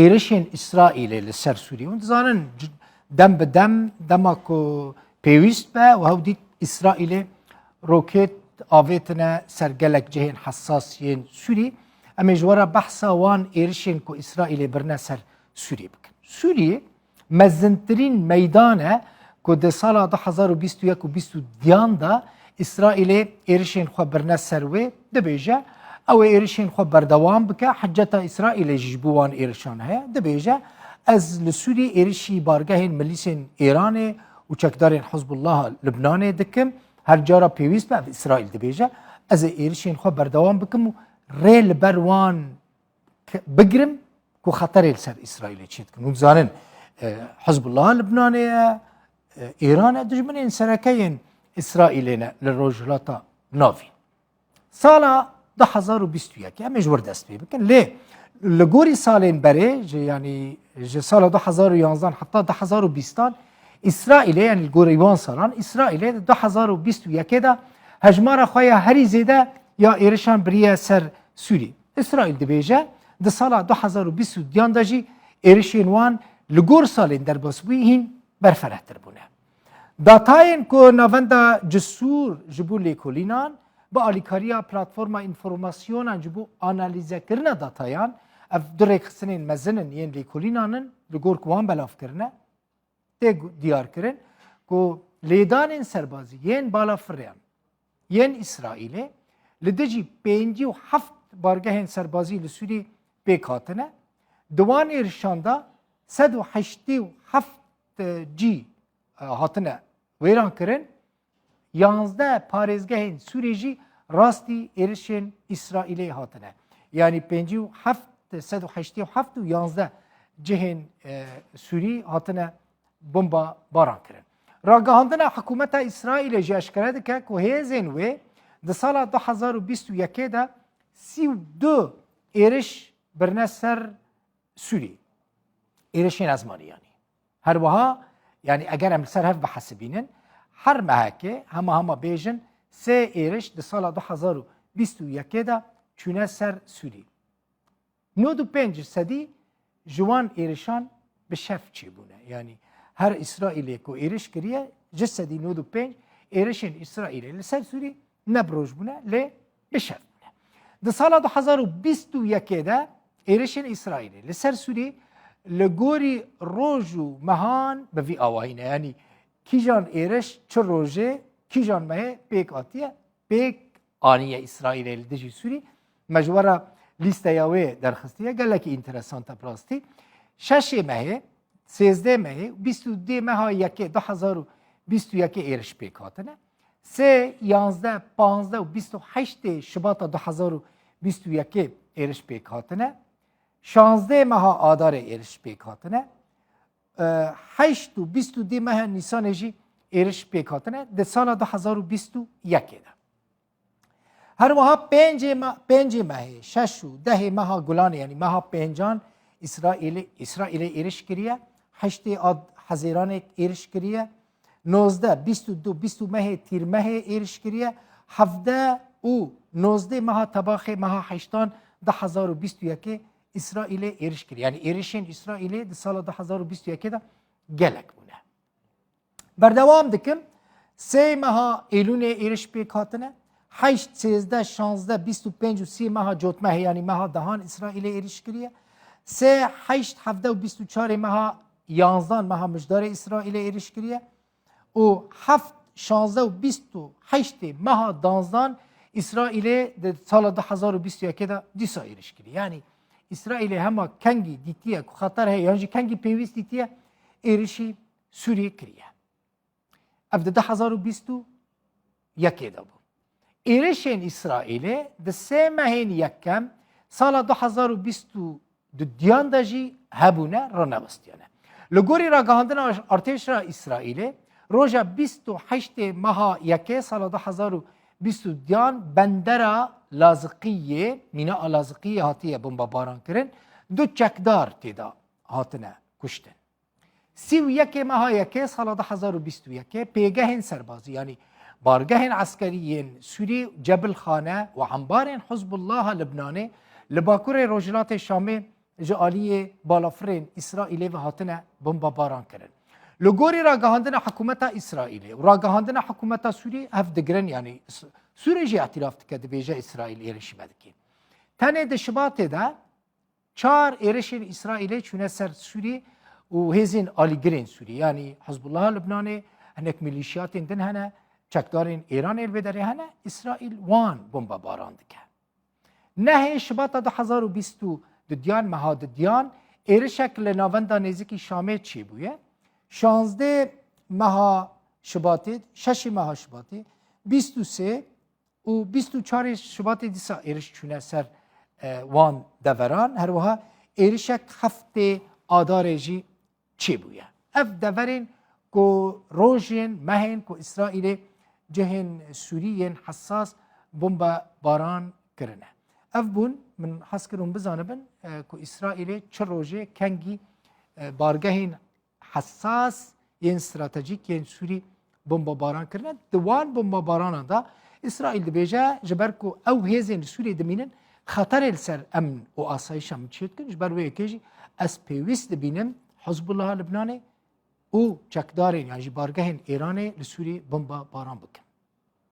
ایرشین اسرائیل لسر سوریه و دزانن دم به دم دما کو پیوست به و هاو دید اسرائیل روکت آویتنا سرگلک جهن حساسین سوری اما جوارا بحثا وان ایرشین کو اسرائیل برنا سر سوریه بکن سوریه مزنترین میدانه که ده سال 2021 و 2022 دا اسرائیل ایرشین خو برنا سروه ده بیجه او ایرشین خو بردوام بکه حجتا اسرائیل جبوان ایرشان هیا ده بیجه از لسوری ایرشی بارگاه ملیسین ایرانه و چکدارین حزب الله لبنانه دکم هر جارا پیویست به اسرائیل ده بیجه از ایرشین خو بردوام بکم و ریل بروان بگرم که خطر سر اسرائیل چید کنم زانن حزب الله لبنانه ایران دجمنین سرکین اسرائیلین لروجلاتا ناوی سالا 2021 همش ور دست بی بکن لی لگوری سالین بره یعنی سال 2011 حتی 2020 اسرائیل یعنی لگوریوان سالان اسرائیل 2021 دا هجمار خواه هری زیده یا ایرشان بریه سر سوری اسرائیل دبیجه ده سال 2022 دا جی ایرشین وان لگور سالین در باسبوی هین برفرهتر بونه داتاین که نوانده جسور جبو لیکولینان با آلیکاریا پلاتفورم انفورماسیون جبو آنالیزه کرنه داتایان اف درک سنین مزنن ین لیکولینانن لگور کوان بلاف کرنه تگ دیار کرن که لیدان سربازی ین بالا فریان ین اسرائیل لدجی 57 بارگاه سربازی لسوری پیکاتنه دوان ارشانده 187 جی هاتنه ویران کرن 11 پارێزگەهên سوورێ jî rastî êrişên İsraîlê hatine. Yani 57 û 11 cihên Sûrî hatine bomba baran kirin. Ragihandina hikûmeta İsraîlê jî eşkere dike ku hêzên wê di sala 2021 de 32 êriş birine ser Sûrî. Êrişên ezmanî yani. Her wiha yani eger em ser hev bihesibînin هر مهکه همه بیجن سه ایرش در سال 2021 دا چونه سر سوری. 95% جوان ایرشان به شف چی بونه. یعنی هر اسرائیلی که ایرش کریه جسدی 95 ایرشین اسرائیلی لسر سوری نبروش بونه لی به شف بونه. در سال 2021 دا ایرشین اسرائیلی لسر سوری لگوری روزو مهان به وی آواهینه. یعنی کیجان ایرش چه روزه کیجان مه پیک آتیه پیک آنیه اسرائیل دژی سوری مجوره لیست یاوی درخستیه گله کی اینترسانت پراستی 6 مه 13 مه 22 مه 2021 ایرش پیک آتنه 3 11 15 و 28 شباط 2021 ایرش پیک آتنه 16 مه آذار ایرش پیک آتنه 8 و 22 ماه نیسان جی ایرش پیکاتنه ده سال 2021 ده. هر ماه 5 ماه 6 و 10 ماه گلان یعنی ماه پنجان اسرائیل ایرش کریه 8 حزیران ایرش کریه 19 22 20 ماه تیر ماه ایرش کریه 17 و 19 ماه تباخ ماه 8 2021 اسرائیل ایرش کرد. یعنی ایرشین اسرائیل در سال 2021 دا گلک بونه. بردوام دکم 3 ماه ایلون ایرش پیکاتنه 8 13 16 25 و 30 ماه جوت ماه یعنی ماه دهان اسرائیل ایرش کریه 3 8 17 و 24 ماه 11 ماه مجدار اسرائیل ایرش کریه و 7 16 و 28 ماه 12 اسرائیل در سال 2021 دا دیسا ایرش کریه. یعنی اسرائیل همه کنگی دیتیه که خطر هست یعنی کنگی پیوست دیتیه ایرشی سوریه کریه. افده 2021 دا بود. ایرشین اسرائیل ده 3 ماهین یکم سال 2022 دا جی هبونه را نبستیانه. لگوری را گهاندن ارتش را اسرائیل روژا 28 ماه یکه سال 2022 بندر لازقیه مینا لازقیه هاتیه بمبا باران کرن 2 چکدار تیدا هاتنه کشتن 31 ماه یکه سال 2021 پیگهن سربازی یعنی بارگهن عسکریین سوری جبل خانه و عنبارن حزب الله لبنانه لباکور روجلات شامه جالیه بالافرین اسرائیل و هاتنه بمبا باران کردن. لگوری راگهاندن حکومت اسرائیل و راگهاندن حکومت سوریه هف دگرن یعنی سوریه جی اعتراف کرده بیجا اسرائیل ایرشی بدکی. تنه دشبات ده چار ایرشین اسرائیل چونه سر سوریه و هزین آلیگرین سوریه یعنی حزب الله لبنان هنک میلیشیات دن هنه چکدارین ایران البدری هنه اسرائیل وان بمبا باران دکه. نه شباط 2020 دیان مهاد دیان ایرشک لناوندا نزدیکی شامل چی بویه؟ 16 ماه شباطی 6 ماه شباطی 23 و 24 شباطی دیسا ایرش چونه سر وان دوران هر وها ایرشک هفته آدار جی چی بویه؟ اف دورین کو روژین مهین کو اسرائیل جهن سوریین حساس بمبا باران کرنه. اف بون من حس کرم بزانبن کو اسرائیل چه روژه کنگی بارگهین حساس ین استراتژیک ین سوری بمبا باران کرنه. دوان بمبا باران دا اسرائیل دبیجه جبر کو او هزین سوری دمینن خطر السر امن و آسایش هم چیت کن جبر وی کیجی اس پیوست دبینن حزب الله لبنانه او چکدارین یعنی بارگهین ایرانی لسوری بمبا باران بکن.